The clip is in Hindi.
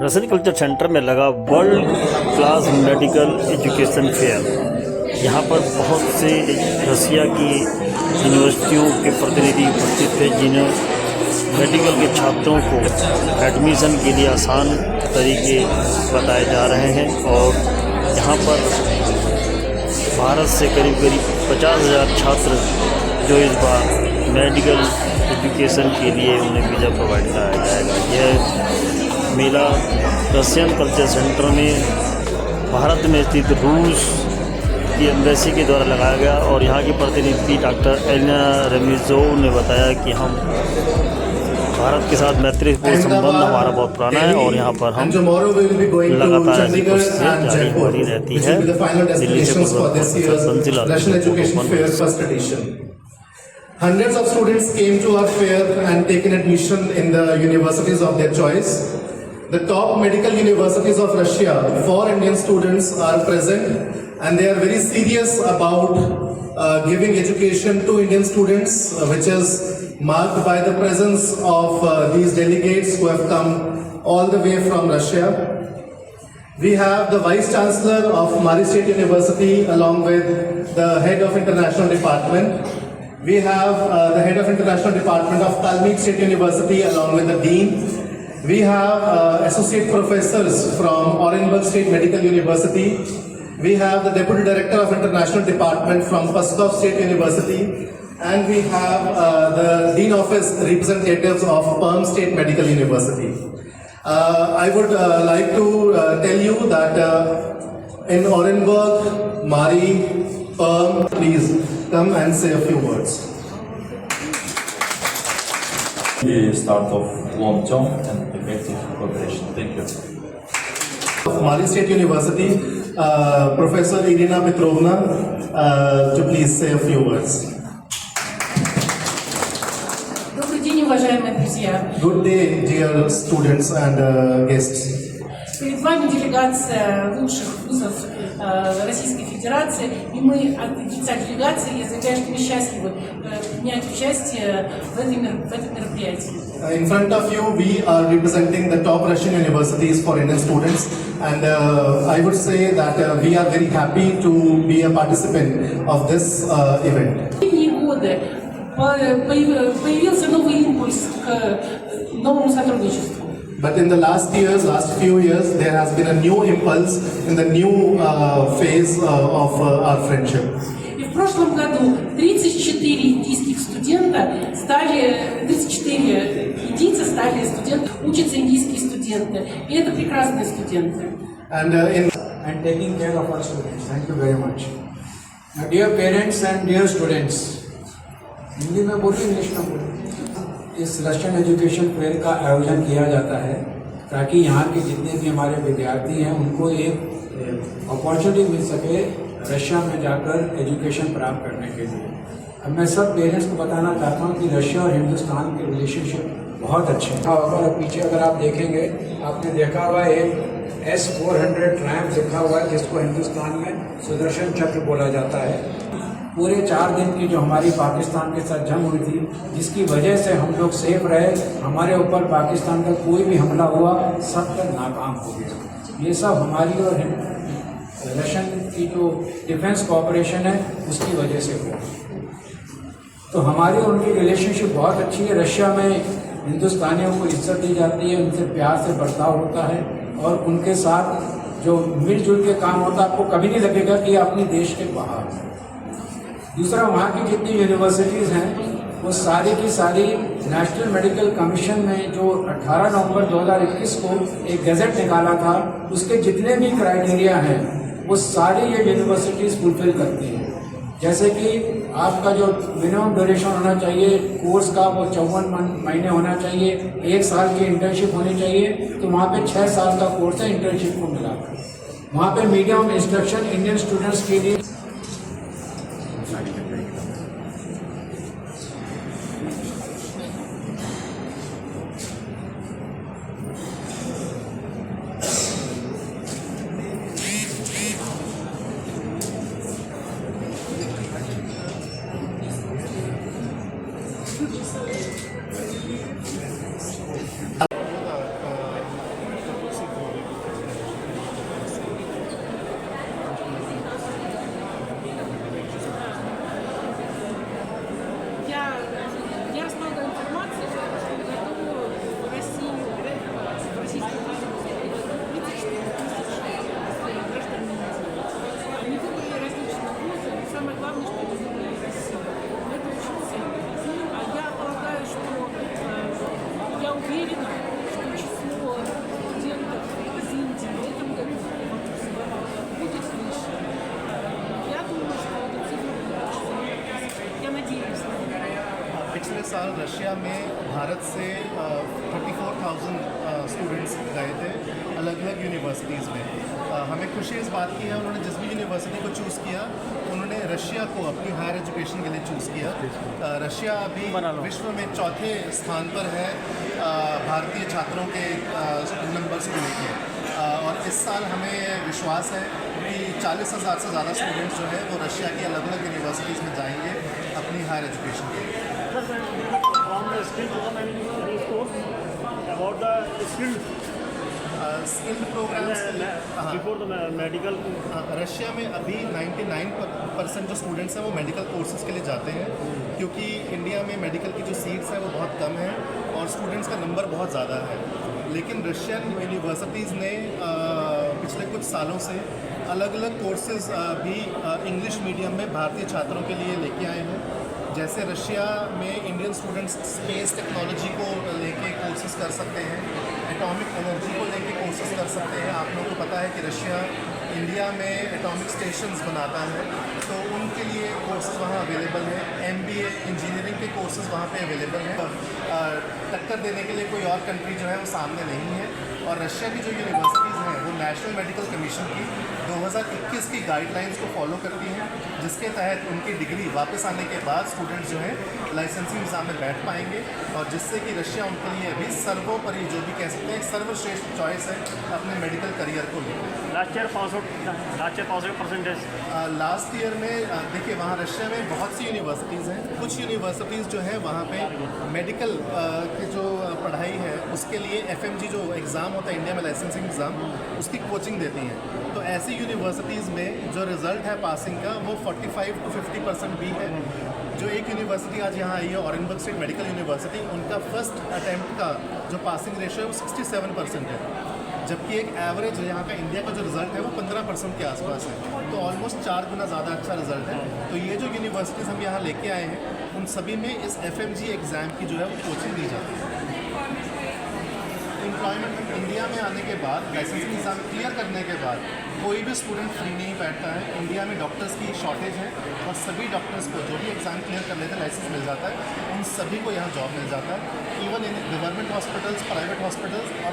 रसियन कल्चर सेंटर में लगा world class medical education fair. यहाँ पर बहुत से रसिया की यूनिवर्सिटियों के प्रतिनिधि उपस्थित थे, जिन्हें मेडिकल के छात्रों को एडमिशन के लिए आसान तरीके बताए जा रहे हैं। और यहाँ पर भारत से करीब 50,000 छात्र जो इस बार मेडिकल एजुकेशन के लिए उन्हें वीज़ा प्रोवाइड कराया जाएगा। यह मेला रसियन कल्चर सेंटर में भारत में स्थित रूस की एम्बेसी के द्वारा लगाया गया। और यहाँ की प्रतिनिधि डॉक्टर एलिना रेमिज़ोव ने बताया कि हम भारत के साथ मैत्रीपूर्ण संबंध हमारा बहुत पुराना है और यहाँ पर हम लगातार ऐसी कोशिशें जारी हो रही रहती है। दिल्ली से Hundreds of students came to our fair and taken admission in the universities of their choice. The top medical universities of Russia for Indian students are present, and they are very serious about giving education to Indian students, which is marked by the presence of these delegates who have come all the way from Russia. We have the Vice Chancellor of Mari State University along with the Head of International Department. We have the Head of International Department of Talmud State University along with the Dean. We have Associate Professors from Orenburg State Medical University. We have the Deputy Director of International Department from Pskov State University. And we have the Dean Office representatives of Perm State Medical University. I would like to tell you that in Orenburg, Mari, Perm, please come and say a few words. The start of long-term and effective cooperation. Thank you. Mari State University, Professor Irina Petrovna, to please say a few words. Добрый день, уважаемые друзья. Good day, dear students and guests. Перед вами делегация лучших вузов Российской Федерации, и мы от лица делегации, я заявляю, что мы счастливы принять участие в этом мероприятии. In front of you, we are representing the top Russian universities for Indian students, and I would say that we are very happy to be a participant of this event. В последние годы появился новый импульс к новому сотрудничеству. But in the last few years, there has been a new impulse in the new phase of our friendship. И в прошлом году 34 индийских индийца стали студентами, учатся индийские студенты, и это прекрасные студенты. And taking care of our students. Thank you very much. Now, dear parents and dear students, Hindi में बोलिए, इंग्लिश में बोलिए। इस रशियन एजुकेशन फेयर का आयोजन किया जाता है ताकि यहाँ के जितने भी हमारे विद्यार्थी हैं उनको एक अपॉर्चुनिटी मिल सके रशिया में जाकर एजुकेशन प्राप्त करने के लिए। अब मैं सब पेरेंट्स को बताना चाहता हूँ कि रशिया और हिंदुस्तान के रिलेशनशिप बहुत अच्छे हैं। और पीछे अगर आप देखेंगे, आपने देखा हुआ एक S-400 ट्रायम्फ लिखा हुआ है, जिसको हिंदुस्तान में सुदर्शन चक्र बोला जाता है। पूरे 4 दिन की जो हमारी पाकिस्तान के साथ जंग हुई थी, जिसकी वजह से हम लोग सेफ रहे, हमारे ऊपर पाकिस्तान का कोई भी हमला हुआ सब तक नाकाम हो गया। ये सब हमारी और रशियन की जो डिफेंस कोऑपरेशन है उसकी वजह से हुआ। तो हमारी और उनकी रिलेशनशिप बहुत अच्छी है। रशिया में हिंदुस्तानियों को इज्जत दी जाती है, उनसे प्यार से बर्ताव होता है और उनके साथ जो मिलजुल के काम होता है, आपको कभी नहीं लगेगा कि अपने देश के बाहर है। दूसरा, वहाँ की जितनी यूनिवर्सिटीज़ हैं वो सारी की सारी नेशनल मेडिकल कमीशन में जो 18 नवंबर 2021 को एक गज़ट निकाला था, उसके जितने भी क्राइटेरिया हैं वो सारी ये यूनिवर्सिटीज़ फुलफिल करती हैं। जैसे कि आपका जो मिनिमम ड्यूरेशन होना चाहिए कोर्स का, वो 54 महीने होना चाहिए, 1 साल की इंटर्नशिप होनी चाहिए। तो वहाँ पे 6 साल का कोर्स है इंटर्नशिप को मिलाकर। वहाँ पे मीडियम इंस्ट्रक्शन इंडियन स्टूडेंट्स के लिए साल रशिया में भारत से 34,000 स्टूडेंट्स गए थे अलग अलग यूनिवर्सिटीज़ में। हमें खुशी इस बात की है उन्होंने जिस भी यूनिवर्सिटी को चूज़ किया उन्होंने रशिया को अपनी हायर एजुकेशन के लिए चूज़ किया। रशिया अभी विश्व में चौथे स्थान पर है भारतीय छात्रों के नंबर्स को लेकर। और इस साल हमें विश्वास है कि 40,000 से ज़्यादा स्टूडेंट्स जो है वो रशिया की अलग अलग यूनिवर्सिटीज़ में जाएंगे अपनी हायर एजुकेशन के लिए। Skilled programs before the medical Russia में अभी 99% जो स्टूडेंट्स हैं वो मेडिकल कोर्सेज़ के लिए जाते हैं, क्योंकि इंडिया में मेडिकल की जो सीट्स हैं वो बहुत कम हैं और स्टूडेंट्स का नंबर बहुत ज़्यादा है। लेकिन रशियन यूनिवर्सिटीज़ ने पिछले कुछ सालों से अलग अलग कोर्सेज़ भी इंग्लिश मीडियम में भारतीय छात्रों के लिए लेके आए हैं। जैसे रशिया में इंडियन स्टूडेंट्स स्पेस टेक्नोलॉजी को लेके कोर्सेज़ कर सकते हैं, एटॉमिक एनर्जी को लेके कोर्सेज़ कर सकते हैं। आप लोगों को पता है कि रशिया इंडिया में एटॉमिक स्टेशंस बनाता है, तो उनके लिए कोर्सेज़ वहाँ अवेलेबल हैं। MBA इंजीनियरिंग के कोर्सेज़ वहाँ पे अवेलेबल हैं। टक्कर देने के लिए कोई और कंट्री जो है वो सामने नहीं है। और रशिया की जो यूनिवर्सिटीज़ हैं वो नेशनल मेडिकल कमीशन की 2021 की गाइडलाइंस को फॉलो करती हैं, जिसके तहत उनकी डिग्री वापस आने के बाद स्टूडेंट्स जो हैं लाइसेंसिंग एग्ज़ाम में बैठ पाएंगे, और जिससे कि रशिया उनके लिए अभी सर्वोपरि जो भी कह सकते हैं सर्वश्रेष्ठ चॉइस है अपने मेडिकल करियर को लेकर। Last year 65 percentage. Last year में देखिए वहाँ रशिया में बहुत सी यूनिवर्सिटीज़ हैं। कुछ यूनिवर्सिटीज़ जो है वहाँ पे मेडिकल की जो पढ़ाई है उसके लिए FMG जो एग्ज़ाम होता है इंडिया में लाइसेंसिंग एग्ज़ाम, उसकी कोचिंग देती हैं। तो ऐसी यूनिवर्सिटीज़ में जो रिज़ल्ट है पासिंग का वो 45 to 50% भी है। जो एक यूनिवर्सिटी आज यहाँ आई है ऑरेंजबर्ग स्टेट मेडिकल यूनिवर्सिटी, उनका फर्स्ट अटैम्प्ट का जो पासिंग रेशियो है वो 67% है, जबकि एक एवरेज यहाँ का इंडिया का जो रिज़ल्ट है वो 15% के आसपास है। तो ऑलमोस्ट 4 गुना ज़्यादा अच्छा रिज़ल्ट है। तो ये जो यूनिवर्सिटीज़ हम यहाँ लेके आए हैं उन सभी में इस FMG एग्ज़ाम की जो है वो कोचिंग दी जाती है। एम्प्लॉयमेंट इंडिया में आने के बाद लाइसेंसिंग एग्ज़ाम क्लियर करने के बाद कोई भी स्टूडेंट फ्री नहीं बैठता है। इंडिया में डॉक्टर्स की शॉर्टेज है और सभी डॉक्टर्स को जो भी एग्ज़ाम क्लियर कर लेते हैं लाइसेंस मिल जाता है, उन सभी को यहाँ जॉब मिल जाता है। Even in government hospitals, private hospitals और